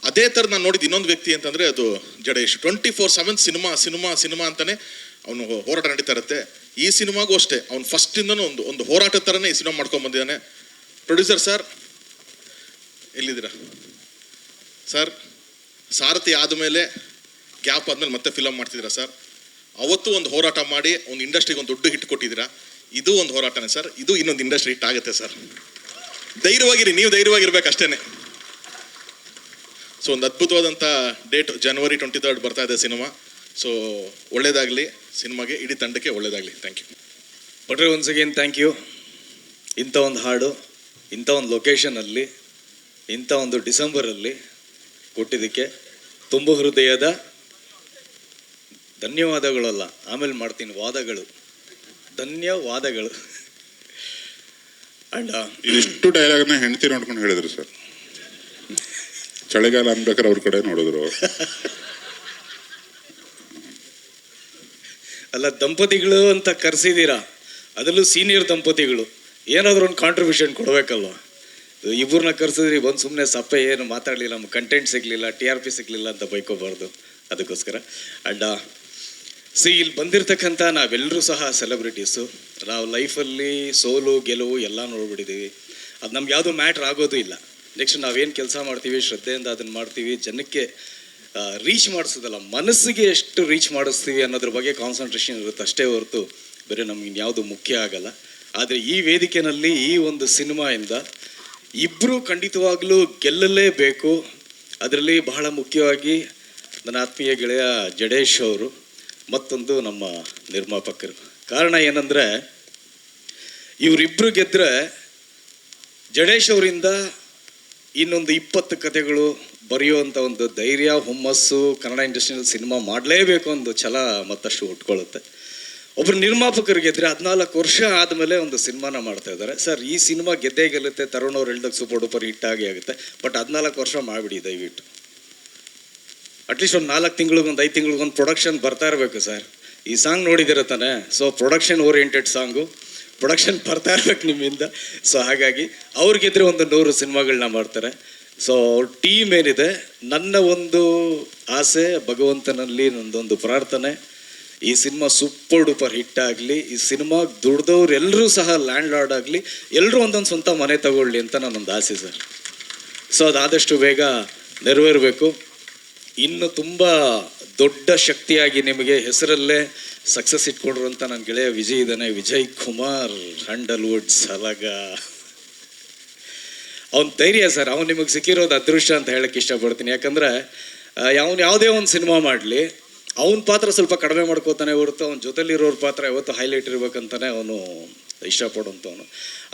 ಅದೇ ಥರ ನಾನು ನೋಡಿದ್ದು ಇನ್ನೊಂದು ವ್ಯಕ್ತಿ ಅಂತಂದರೆ ಅದು ಜಡೇಶ್. 24/7 ಸಿನಿಮಾ ಅಂತಾನೆ ಅವನು ಹೋರಾಟ ನಡೀತಾ ಇರುತ್ತೆ. ಈ ಸಿನಿಮಾಗೂ ಅಷ್ಟೇ ಅವ್ನು ಫಸ್ಟಿಂದನೂ ಒಂದು ಹೋರಾಟದ ಥರನೇ ಈ ಸಿನಿಮಾ ಮಾಡ್ಕೊಂಡು ಬಂದಿದ್ದಾನೆ. ಪ್ರೊಡ್ಯೂಸರ್ ಸರ್ ಎಲ್ಲಿದ್ದೀರಾ ಸರ್? ಸಾರಥಿ ಆದಮೇಲೆ ಗ್ಯಾಪ್ ಆದಮೇಲೆ ಮತ್ತೆ ಫಿಲಮ್ ಮಾಡ್ತಿದ್ದೀರಾ ಸರ್? ಅವತ್ತು ಒಂದು ಹೋರಾಟ ಮಾಡಿ ಒಂದು ಇಂಡಸ್ಟ್ರಿಗೆ ಒಂದು ದೊಡ್ಡ ಹಿಟ್ ಕೊಟ್ಟಿದ್ದೀರಾ. ಇದು ಒಂದು ಹೋರಾಟನೇ ಸರ್, ಇದು ಇನ್ನೊಂದು ಇಂಡಸ್ಟ್ರಿ ಹಿಟ್ ಆಗುತ್ತೆ ಸರ್. ಧೈರ್ಯವಾಗಿರಿ, ನೀವು ಧೈರ್ಯವಾಗಿರ್ಬೇಕು ಅಷ್ಟೇ. ಸೊ ಒಂದು ಅದ್ಭುತವಾದಂಥ ಡೇಟ್ January 23rd ಬರ್ತಾ ಇದೆ ಸಿನಿಮಾ. ಸೊ ಒಳ್ಳೇದಾಗಲಿ ಸಿನಿಮಾಗೆ, ಇಡೀ ತಂಡಕ್ಕೆ ಒಳ್ಳೇದಾಗಲಿ. Thank you. ಬಟ್ರೆ ಒನ್ಸ್ ಅಗೇನ್ ಥ್ಯಾಂಕ್ ಯು. ಇಂಥ ಒಂದು ಹಾಡು, ಇಂಥ ಒಂದು ಲೊಕೇಶನಲ್ಲಿ, ಇಂಥ ಒಂದು ಡಿಸೆಂಬರಲ್ಲಿ ಕೊಟ್ಟಿದ್ದಕ್ಕೆ ತುಂಬ ಹೃದಯದ ಧನ್ಯವಾದಗಳಲ್ಲ, ಆಮೇಲೆ ಮಾಡ್ತೀನಿ ವಾದಗಳು, ಧನ್ಯವಾದಗಳು. ಅಂಡ್ ಇದಿಷ್ಟು ಡೈಲಾಗ್ನ ಹೆಂಡತಿ ನೋಡ್ಕೊಂಡು ಹೇಳಿದ್ರು ಸರ್. ಚಳಿಗಾಲ ಅನ್ಬೇಕಾರೆ ಅವ್ರ ಕಡೆ ನೋಡಿದ್ರು. ಅಲ್ಲ, ದಂಪತಿಗಳು ಅಂತ ಕರೆಸಿದ್ದೀರಾ, ಅದರಲ್ಲೂ ಸೀನಿಯರ್ ದಂಪತಿಗಳು, ಏನಾದರೂ ಒಂದು ಕಾಂಟ್ರಿಬ್ಯೂಷನ್ ಕೊಡಬೇಕಲ್ವ. ಇಬ್ಬರನ್ನ ಕರೆಸಿದ್ರಿ, ಬಂದು ಸುಮ್ಮನೆ ಸಪ್ಪೆ ಏನು ಮಾತಾಡಲಿಲ್ಲ, ನಮ್ಗೆ ಕಂಟೆಂಟ್ ಸಿಗಲಿಲ್ಲ, TRP ಸಿಗಲಿಲ್ಲ ಅಂತ ಬೈಕೋಬಾರ್ದು. ಅದಕ್ಕೋಸ್ಕರ ಅಂಡ್ ಇಲ್ಲಿ ಬಂದಿರತಕ್ಕಂಥ ನಾವೆಲ್ಲರೂ ಸಹ ಸೆಲೆಬ್ರಿಟೀಸು. ನಾವು ಲೈಫಲ್ಲಿ ಸೋಲು ಗೆಲುವು ಎಲ್ಲ ನೋಡ್ಬಿಟ್ಟಿದ್ದೀವಿ. ಅದು ನಮ್ಗೆ ಯಾವುದೂ ಮ್ಯಾಟ್ರ್ ಆಗೋದು ಇಲ್ಲ. ನೆಕ್ಸ್ಟ್ ನಾವೇನು ಕೆಲಸ ಮಾಡ್ತೀವಿ ಶ್ರದ್ಧೆಯಿಂದ ಅದನ್ನು ಮಾಡ್ತೀವಿ. ಜನಕ್ಕೆ ರೀಚ್ ಮಾಡಿಸೋದಲ್ಲ, ಮನಸ್ಸಿಗೆ ಎಷ್ಟು ರೀಚ್ ಮಾಡಿಸ್ತೀವಿ ಅನ್ನೋದ್ರ ಬಗ್ಗೆ ಕಾನ್ಸಂಟ್ರೇಷನ್ ಇರುತ್ತೆ ಅಷ್ಟೇ ಹೊರತು ಬೇರೆ ನಮ್ಗೆ ಇನ್ಯಾವುದು ಮುಖ್ಯ ಆಗಲ್ಲ. ಆದರೆ ಈ ವೇದಿಕೆಯಲ್ಲಿ ಈ ಒಂದು ಸಿನಿಮಾಯಿಂದ ಇಬ್ಬರು ಖಂಡಿತವಾಗ್ಲೂ ಗೆಲ್ಲಲೇಬೇಕು. ಅದರಲ್ಲಿ ಬಹಳ ಮುಖ್ಯವಾಗಿ ನನ್ನ ಆತ್ಮೀಯ ಗೆಳೆಯ ಜಡೇಶ್ ಅವರು, ಮತ್ತೊಂದು ನಮ್ಮ ನಿರ್ಮಾಪಕರು. ಕಾರಣ ಏನಂದರೆ ಇವರಿಬ್ಬರು ಗೆದ್ದರೆ ಜಡೇಶ್ ಅವರಿಂದ ಇನ್ನೊಂದು 20 ಕಥೆಗಳು ಬರೆಯುವಂಥ ಒಂದು ಧೈರ್ಯ, ಹುಮ್ಮಸ್ಸು, ಕನ್ನಡ ಇಂಡಸ್ಟ್ರಿಯಲ್ಲಿ ಸಿನಿಮಾ ಮಾಡಲೇಬೇಕು ಒಂದು ಛಲ ಮತ್ತಷ್ಟು ಹುಟ್ಕೊಳ್ಳುತ್ತೆ. ಒಬ್ಬರು ನಿರ್ಮಾಪಕರು ಗೆದ್ದರೆ 14 ವರ್ಷ ಆದಮೇಲೆ ಒಂದು ಸಿನಿಮಾನ ಮಾಡ್ತಾ ಇದ್ದಾರೆ. ಸರ್, ಈ ಸಿನಿಮಾ ಗೆದ್ದೇ ಗೆಲ್ಲುತ್ತೆ, ತರುಣ್ ಅವ್ರು ಹೇಳ್ದಾಗ ಸೂಪರ್ ಡೂಪರ್ ಹಿಟ್ ಆಗುತ್ತೆ. ಬಟ್ 14 ವರ್ಷ ಮಾಡಿಬಿಡಿ ದಯವಿಟ್ಟು. ಅಟ್ಲೀಸ್ಟ್ ಒಂದು 4 ತಿಂಗಳಿಗೊಂದು 5 ತಿಂಗಳಿಗೊಂದು ಪ್ರೊಡಕ್ಷನ್ ಬರ್ತಾ ಇರಬೇಕು ಸರ್. ಈ ಸಾಂಗ್ ನೋಡಿದಿರ ತಾನೆ? So production oriented song, production ಬರ್ತಾ ಇರ್ಬೇಕು ನಿಮ್ಮಿಂದ. ಸೊ ಹಾಗಾಗಿ ಅವ್ರಿಗಿದ್ರೆ ಒಂದು 100 ಸಿನಿಮಾಗಳನ್ನ ಮಾಡ್ತಾರೆ. ಸೊ ಅವ್ರ ಟೀಮ್ ಏನಿದೆ, ನನ್ನ ಒಂದು ಆಸೆ, ಭಗವಂತನಲ್ಲಿ ನಂದೊಂದು ಪ್ರಾರ್ಥನೆ, ಈ ಸಿನಿಮಾ ಸೂಪರ್ ಡೂಪರ್ ಹಿಟ್ ಆಗಲಿ. ಈ ಸಿನಿಮಾ ದುಡ್ದವ್ರು ಎಲ್ಲರೂ ಸಹ ಲ್ಯಾಂಡ್ ಲಾರ್ಡ್ ಆಗಲಿ, ಎಲ್ಲರೂ ಒಂದೊಂದು ಸ್ವಂತ ಮನೆ ತಗೊಳ್ಳಿ ಅಂತ ನನ್ನೊಂದು ಆಸೆ ಸರ್. ಸೊ ಅದಾದಷ್ಟು ಬೇಗ ನೆರವೇರಬೇಕು. ಇನ್ನು ತುಂಬ ದೊಡ್ಡ ಶಕ್ತಿಯಾಗಿ ನಿಮಗೆ ಹೆಸರಲ್ಲೇ ಸಕ್ಸಸ್ ಇಟ್ಕೊಂಡ್ರು ಅಂತ ನನ್ನ ಗೆಳೆಯ ವಿಜಯ್ ಇದ್ದಾನೆ, ವಿಜಯ್ ಕುಮಾರ್, ಹ್ಯಾಂಡಲ್ವುಡ್ ಸಲಗ. ಅವ್ನ ಧೈರ್ಯ ಸರ್, ಅವ್ನು ನಿಮಗೆ ಸಿಕ್ಕಿರೋದು ಅದೃಷ್ಟ ಅಂತ ಹೇಳಕ್ಕೆ ಇಷ್ಟಪಡ್ತೀನಿ. ಯಾಕಂದರೆ ಅವನು ಯಾವುದೇ ಒಂದು ಸಿನಿಮಾ ಮಾಡಲಿ, ಅವನ ಪಾತ್ರ ಸ್ವಲ್ಪ ಕಡಿಮೆ ಮಾಡ್ಕೋತಾನೆ ಹೊರತು ಅವನ ಜೊತೆಲಿರೋರ ಪಾತ್ರ ಯಾವತ್ತು ಹೈಲೈಟ್ ಇರ್ಬೇಕಂತಾನೆ ಅವನು ಇಷ್ಟಪಡೋಂಥವನು.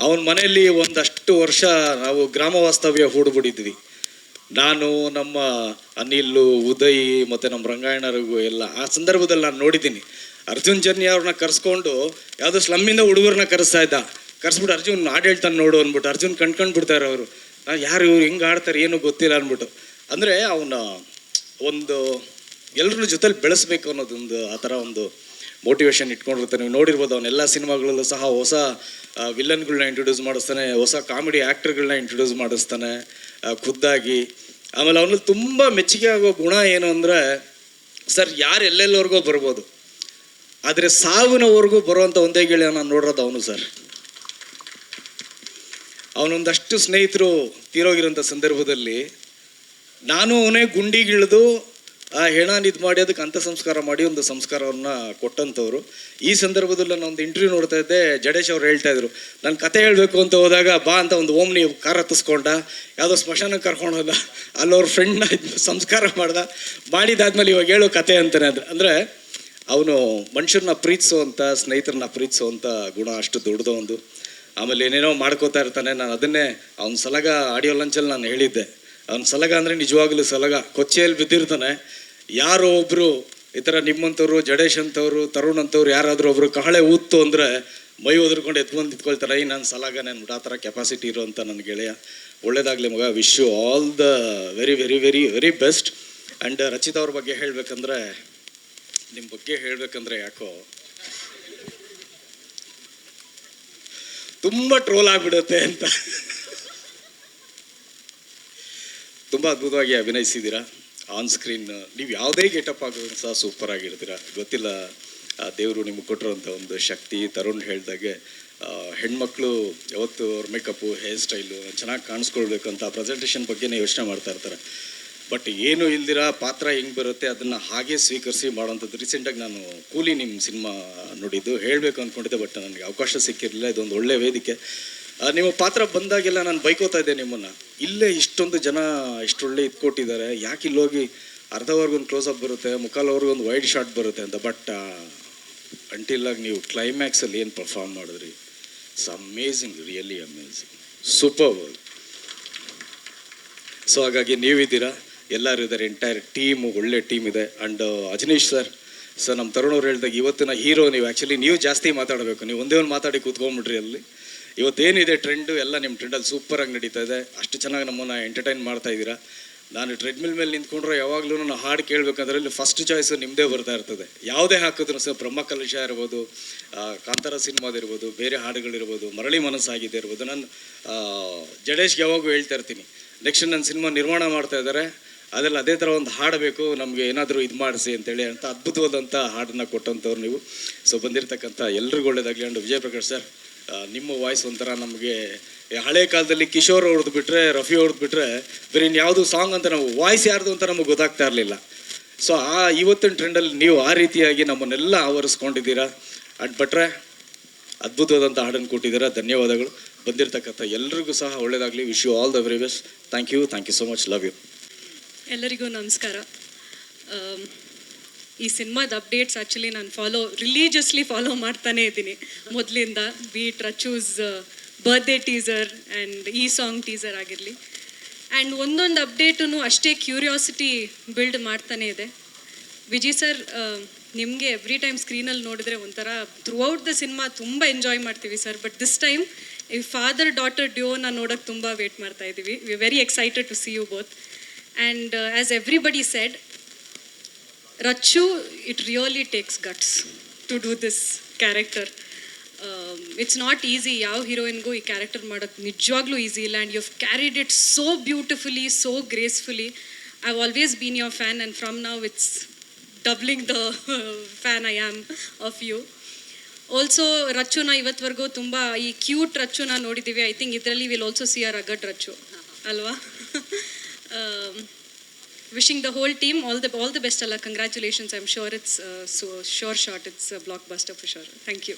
ಅವನ ಮನೆಯಲ್ಲಿ ಒಂದಷ್ಟು ವರ್ಷ ನಾವು ಗ್ರಾಮ ವಾಸ್ತವ್ಯ ಹೂಡ್ಬಿಟ್ಟಿದ್ವಿ. ನಾನು ನಮ್ಮ ಅನಿಲ್, ಉದಯ್ ಮತ್ತು ನಮ್ಮ ರಂಗಾಯಣರಿಗೂ ಎಲ್ಲ ಆ ಸಂದರ್ಭದಲ್ಲಿ ನಾನು ನೋಡಿದ್ದೀನಿ. ಅರ್ಜುನ್ ಜನ್ಯ ಅವ್ರನ್ನ ಕರೆಸ್ಕೊಂಡು ಯಾವುದೋ ಸ್ಲಮ್ಮಿಂದ ಹುಡುಗರನ್ನ ಕರೆಸ್ತಾ ಇದ್ದ. ಕರೆಸ್ಬಿಟ್ಟು ಅರ್ಜುನ್ ಹಾಡು ಹೇಳ್ತಾನೆ ನೋಡು ಅಂದ್ಬಿಟ್ಟು ಅರ್ಜುನ್ ಕಂಡ್ಬಿಡ್ತಾರೆ ಅವರು. ಯಾರು ಇವ್ರು ಹಿಂಗೆ ಆಡ್ತಾರೆ ಏನೂ ಗೊತ್ತಿಲ್ಲ ಅಂದ್ಬಿಟ್ಟು. ಅಂದರೆ ಅವನ ಒಂದು ಎಲ್ಲರ ಜೊತೆಲಿ ಬೆಳೆಸ್ಬೇಕು ಅನ್ನೋದೊಂದು ಆ ಥರ ಒಂದು ಮೋಟಿವೇಶನ್ ಇಟ್ಕೊಂಡಿರ್ತಾನೆ. ನೀವು ನೋಡಿರ್ಬೋದು ಅವನೆಲ್ಲ ಸಿನಿಮಾಗಳಲ್ಲೂ ಸಹ ಹೊಸ ವಿಲನ್ಗಳನ್ನ ಇಂಟ್ರೊಡ್ಯೂಸ್ ಮಾಡಿಸ್ತಾನೆ, ಹೊಸ ಕಾಮಿಡಿ ಆ್ಯಕ್ಟರ್ಗಳನ್ನ ಇಂಟ್ರೊಡ್ಯೂಸ್ ಮಾಡಿಸ್ತಾನೆ ಖುದ್ದಾಗಿ. ಆಮೇಲೆ ಅವನಲ್ಲಿ ತುಂಬ ಮೆಚ್ಚುಗೆ ಆಗೋ ಗುಣ ಏನು ಅಂದರೆ, ಸರ್ ಯಾರು ಎಲ್ಲೆಲ್ಲವರೆಗೂ ಬರ್ಬೋದು, ಆದರೆ ಸಾವಿನವರೆಗೂ ಬರುವಂಥ ಒಂದೇ ಗೆಳೆಯ ನಾನು ನೋಡಿರೋದು ಅವನು ಸರ್. ಅವನೊಂದಷ್ಟು ಸ್ನೇಹಿತರು ತೀರೋಗಿರೋಂಥ ಸಂದರ್ಭದಲ್ಲಿ ನಾನು ಅವನೇ ಗುಂಡಿಗಿಳಿದು ಆ ಹೆಣನ ಇದು ಮಾಡಿ ಅದಕ್ಕೆ ಅಂತ್ಯ ಸಂಸ್ಕಾರ ಮಾಡಿ ಒಂದು ಸಂಸ್ಕಾರವನ್ನು ಕೊಟ್ಟಂಥವ್ರು. ಈ ಸಂದರ್ಭದಲ್ಲಿ ನಾನು ಒಂದು ಇಂಟರ್ವ್ಯೂ ನೋಡ್ತಾ ಇದ್ದೆ, ಜಡೇಶ್ ಅವ್ರು ಹೇಳ್ತಾ ಇದ್ರು, ನಾನು ಕತೆ ಹೇಳಬೇಕು ಅಂತ ಹೋದಾಗ ಬಾ ಅಂತ ಒಂದು ಓಮ್ನಿ ಕಾರ್ ಹತ್ತಿಸ್ಕೊಂಡ, ಯಾವುದೋ ಸ್ಮಶಾನಕ್ಕೆ ಕರ್ಕೊಂಡೋದ, ಅಲ್ಲವ್ರ ಫ್ರೆಂಡ್ನ ಸಂಸ್ಕಾರ ಮಾಡಿದಾದ್ಮೇಲೆ ಇವಾಗ ಹೇಳೋ ಕತೆ ಅಂತಾನೆ. ಅಂದರೆ ಅವನು ಮನುಷ್ಯರನ್ನ ಪ್ರೀತಿಸುವಂಥ, ಸ್ನೇಹಿತರನ್ನ ಪ್ರೀತಿಸುವಂಥ ಗುಣ ಅಷ್ಟು ದೊಡ್ಡದು ಒಂದು. ಆಮೇಲೆ ಏನೇನೋ ಮಾಡ್ಕೋತಾ ಇರ್ತಾನೆ. ನಾನು ಅದನ್ನೇ ಅವ್ನ ಸಲಗ ಆಡಿಯೋ ಲಂಚಲ್ಲಿ ನಾನು ಹೇಳಿದ್ದೆ, ಅವ್ನ ಸಲಗ ಅಂದರೆ ನಿಜವಾಗ್ಲೂ ಸಲಗ ಕೊಚ್ಚೆಯಲ್ಲಿ ಬಿದ್ದಿರ್ತಾನೆ. ಯಾರೋ ಒಬ್ಬರು ಈ ಥರ ನಿಮ್ಮಂಥವ್ರು, ಜಡೇಶ್ ಅಂಥವ್ರು, ತರುಣ್ ಅಂಥವ್ರು ಯಾರಾದರೂ ಒಬ್ಬರು ಕಹಳೆ ಊತ್ತು ಅಂದರೆ ಮೈ ಒದರ್ಕೊಂಡು ಎತ್ಕೊಂಡು ನಿಂತ್ಕೊಳ್ತಾರೆ, ಈ ನಾನು ಸಲಗನೇ ಅಂದ್ಬಿಟ್ಟು. ಆ ಥರ ಕೆಪಾಸಿಟಿ ಇರುವಂಥ ನನ್ನ ಗೆಳೆಯ. ಒಳ್ಳೇದಾಗಲಿ ಮಗ, wish you all the very very very very best. And Rachita ಅವ್ರ ಬಗ್ಗೆ ಹೇಳಬೇಕಂದ್ರೆ, ನಿಮ್ಮ ಬಗ್ಗೆ ಹೇಳಬೇಕಂದ್ರೆ ಯಾಕೋ ತುಂಬ ಟ್ರೋಲ್ ಆಗಿಬಿಡುತ್ತೆ ಅಂತ. ತುಂಬ ಅದ್ಭುತವಾಗಿ ಅಭಿನಯಿಸಿದ್ದೀರಾ ಆನ್ ಸ್ಕ್ರೀನ್. ನೀವು ಯಾವುದೇ ಗೆಟಪ್ ಆಗೋದು ಸಹ ಸೂಪರ್ ಆಗಿರ್ತೀರ. ಗೊತ್ತಿಲ್ಲ ದೇವರು ನಿಮಗೆ ಕೊಟ್ಟಿರೋಂಥ ಒಂದು ಶಕ್ತಿ. ತರುಣ್ ಹೇಳ್ದಾಗೆ ಹೆಣ್ಮಕ್ಳು ಯಾವತ್ತು ಅವ್ರ ಮೇಕಪ್ಪು, ಹೇರ್ ಸ್ಟೈಲು ಚೆನ್ನಾಗಿ ಕಾಣಿಸ್ಕೊಳ್ಬೇಕು ಅಂತ ಪ್ರೆಸೆಂಟೇಷನ್ ಬಗ್ಗೆನೇ ಯೋಚನೆ ಮಾಡ್ತಾ ಇರ್ತಾರೆ. ಬಟ್ ಏನು ಇಲ್ದಿರ ಪಾತ್ರ ಹೆಂಗೆ ಬರುತ್ತೆ ಅದನ್ನು ಹಾಗೆ ಸ್ವೀಕರಿಸಿ ಮಾಡೋವಂಥದ್ದು. ರೀಸೆಂಟಾಗಿ ನಾನು ಕೂಲಿ ನಿಮ್ಮ ಸಿನಿಮಾ ನೋಡಿದ್ದು, ಹೇಳಬೇಕು ಅಂದ್ಕೊಂಡಿದ್ದೆ, ಬಟ್ ನನಗೆ ಅವಕಾಶ ಸಿಕ್ಕಿರಲಿಲ್ಲ. ಇದೊಂದು ಒಳ್ಳೆ ವೇದಿಕೆ. ನಿಮ್ಮ ಪಾತ್ರ ಬಂದಾಗೆಲ್ಲ ನಾನು ಬೈಕೋತಾ ಇದ್ದೆ ನಿಮ್ಮನ್ನು, ಇಲ್ಲೇ ಇಷ್ಟೊಂದು ಜನ ಇಷ್ಟೊಳ್ಳೆ ಇದ್ಕೊಟ್ಟಿದ್ದಾರೆ, ಯಾಕೆ ಇಲ್ಲೋಗಿ ಅರ್ಧವರೆಗೊಂದು ಕ್ಲೋಸಪ್ ಬರುತ್ತೆ, ಮುಕ್ಕಾಲವರೆಗೊಂದು ವೈಡ್ ಶಾಟ್ ಬರುತ್ತೆ ಅಂತ. ಬಟ್ ಅಂಟಿಲ್ಲಾಗಿ ನೀವು ಕ್ಲೈಮ್ಯಾಕ್ಸಲ್ಲಿ ಏನು ಪರ್ಫಾರ್ಮ್ ಮಾಡಿದ್ರಿ, it's amazing, really amazing, super work. So ಹಾಗಾಗಿ ನೀವಿದ್ದೀರಾ, ಎಲ್ಲರೂ ಇದ್ದಾರೆ, ಎಂಟೈರ್ ಟೀಮು, ಒಳ್ಳೆ ಟೀಮ್ ಇದೆ. ಆ್ಯಂಡ್ ಅಜನೀಶ್ ಸರ್ ನಮ್ಮ ತರುಣ್ ಅವ್ರು ಹೇಳಿದಾಗ ಇವತ್ತಿನ ಹೀರೋ ನೀವು. ಆ್ಯಕ್ಚುಲಿ ನೀವು ಜಾಸ್ತಿ ಮಾತಾಡಬೇಕು, ನೀವು ಒಂದೇ ಒಂದು ಮಾತಾಡಿ ಕೂತ್ಕೊಂಡ್ಬಿಟ್ರಿ ಅಲ್ಲಿ. ಇವತ್ತೇನಿದೆ ಟ್ರೆಂಡು ಎಲ್ಲ ನಿಮ್ಮ ಟ್ರೆಂಡಲ್ಲಿ ಸೂಪರಾಗಿ ನಡೀತಾ ಇದೆ. ಅಷ್ಟು ಚೆನ್ನಾಗಿ ನಮ್ಮನ್ನು ಎಂಟರ್ಟೈನ್ ಮಾಡ್ತಾ ಇದ್ದೀರಾ. ನಾನು ಟ್ರೆಡ್ಮಿಲ್ ಮೇಲೆ ನಿಂತ್ಕೊಂಡ್ರೆ ಯಾವಾಗಲೂ ನಾನು ಹಾಡು ಕೇಳಬೇಕಂದ್ರೆ ಇಲ್ಲಿ ಫಸ್ಟ್ ಚಾಯ್ಸು ನಿಮ್ಮದೇ ಬರ್ತಾ ಇರ್ತದೆ. ಯಾವುದೇ ಹಾಕಿದ್ರು ಸಹ, ಬ್ರಹ್ಮ ಕಲಶ ಇರ್ಬೋದು, ಕಾಂತಾರ ಸಿನಿಮಾದಿರ್ಬೋದು, ಬೇರೆ ಹಾಡುಗಳಿರ್ಬೋದು, ಮರಳಿ ಮನಸ್ಸಾಗಿದೆ ಇರ್ಬೋದು. ನಾನು ಜಡೇಶ್ಗೆ ಯಾವಾಗೂ ಹೇಳ್ತಾ ಇರ್ತೀನಿ, ನೆಕ್ಸ್ಟ್ ನನ್ನ ಸಿನಿಮಾ ನಿರ್ಮಾಣ ಮಾಡ್ತಾ ಇದ್ದಾರೆ, ಅದೆಲ್ಲ ಅದೇ ಥರ ಒಂದು ಹಾಡು ಬೇಕು ನಮಗೆ, ಏನಾದರೂ ಇದು ಮಾಡಿಸಿ ಅಂತೇಳಿ ಅಂತ ಅದ್ಭುತವಾದಂಥ ಹಾಡನ್ನು ಕೊಟ್ಟಂಥವ್ರು ನೀವು. ಸೊ ಬಂದಿರತಕ್ಕಂಥ ಎಲ್ರಿಗೂ ಒಳ್ಳೇದಾಗಲಿ. ಆ್ಯಂಡ್ ವಿಜಯ್ ಪ್ರಕಾಶ್ ಸರ್, ನಿಮ್ಮ ವಾಯ್ಸ್ ಒಂಥರ ನಮಗೆ ಹಳೆ ಕಾಲದಲ್ಲಿ ಕಿಶೋರ್ ಅವ್ರದ್ದು ಬಿಟ್ಟರೆ, ರಫಿ ಅವ್ರದ್ದು ಬಿಟ್ಟರೆ ಬೇರೆ ಇನ್ಯಾವುದು ಸಾಂಗ್ ಅಂತ ನಾವು ವಾಯ್ಸ್ ಯಾರ್ದು ಅಂತ ನಮಗೆ ಗೊತ್ತಾಗ್ತಾ ಇರಲಿಲ್ಲ. ಸೊ ಇವತ್ತಿನ ಟ್ರೆಂಡಲ್ಲಿ ನೀವು ಆ ರೀತಿಯಾಗಿ ನಮ್ಮನ್ನೆಲ್ಲ ಆವರಿಸ್ಕೊಂಡಿದ್ದೀರಾ. ಅಂಡ್ ಭಟ್ರೆ ಅದ್ಭುತವಾದಂಥ ಹಾಡನ್ನು ಕೊಟ್ಟಿದ್ದೀರಾ, ಧನ್ಯವಾದಗಳು. ಬಂದಿರತಕ್ಕಂಥ ಎಲ್ರಿಗೂ ಸಹ ಒಳ್ಳೇದಾಗಲಿ. Wish you all the very best. Thank you so much, love you. ಎಲ್ಲರಿಗೂ ನಮಸ್ಕಾರ. ಈ ಸಿನಿಮಾದ ಅಪ್ಡೇಟ್ಸ್ ಆ್ಯಕ್ಚುಲಿ ನಾನು ರಿಲೀಜಿಯಸ್ಲಿ ಫಾಲೋ ಮಾಡ್ತಾನೇ ಇದ್ದೀನಿ ಮೊದಲಿಂದ. Be it Rachu's birthday teaser and ಈ ಸಾಂಗ್ ಟೀಸರ್ ಆಗಿರಲಿ. ಆ್ಯಂಡ್ ಒಂದೊಂದು ಅಪ್ಡೇಟೂ ಅಷ್ಟೇ ಕ್ಯೂರಿಯಾಸಿಟಿ ಬಿಲ್ಡ್ ಮಾಡ್ತಾನೆ ಇದೆ. ವಿಜಯ್ ಸರ್, ನಿಮಗೆ ಎವ್ರಿ ಟೈಮ್ ಸ್ಕ್ರೀನಲ್ಲಿ ನೋಡಿದ್ರೆ ಒಂಥರ ಥ್ರೂಔಟ್ ದ ಸಿನಿಮಾ ತುಂಬ ಎಂಜಾಯ್ ಮಾಡ್ತೀವಿ ಸರ್. ಬಟ್ ದಿಸ್ ಟೈಮ್ ಈ ಫಾದರ್ ಡಾಟರ್ ಡ್ಯೂನ ನೋಡೋಕ್ಕೆ ತುಂಬ ವೇಟ್ ಮಾಡ್ತಾ ಇದ್ದೀವಿ. We are very excited to see you both. And as everybody said, Rachu, it really takes guts to do this character. It's not easy. ಯಾವ ಹೀರೋಯಿನ್ಗೂ ಈ ಕ್ಯಾರೆಕ್ಟರ್ ಮಾಡೋಕ್ಕೆ ನಿಜವಾಗ್ಲೂ ಈಸಿ ಇಲ್ಲ. And you have carried it so beautifully, so gracefully. I have always been your fan and from now it's doubling the fan I am of you. Also ರಚುನ ಇವತ್ತವರೆಗೂ ತುಂಬ ಈ ಕ್ಯೂಟ್ ರಚುನ ನೋಡಿದ್ದೀವಿ. ಐ ಥಿಂಕ್ ಇದರಲ್ಲಿ will also see a rugged Rachu ಅಲ್ವಾ? Wishing the whole team all the best. Allah, congratulations. I'm sure it's sure shot. It's a blockbuster for sure. Thank you.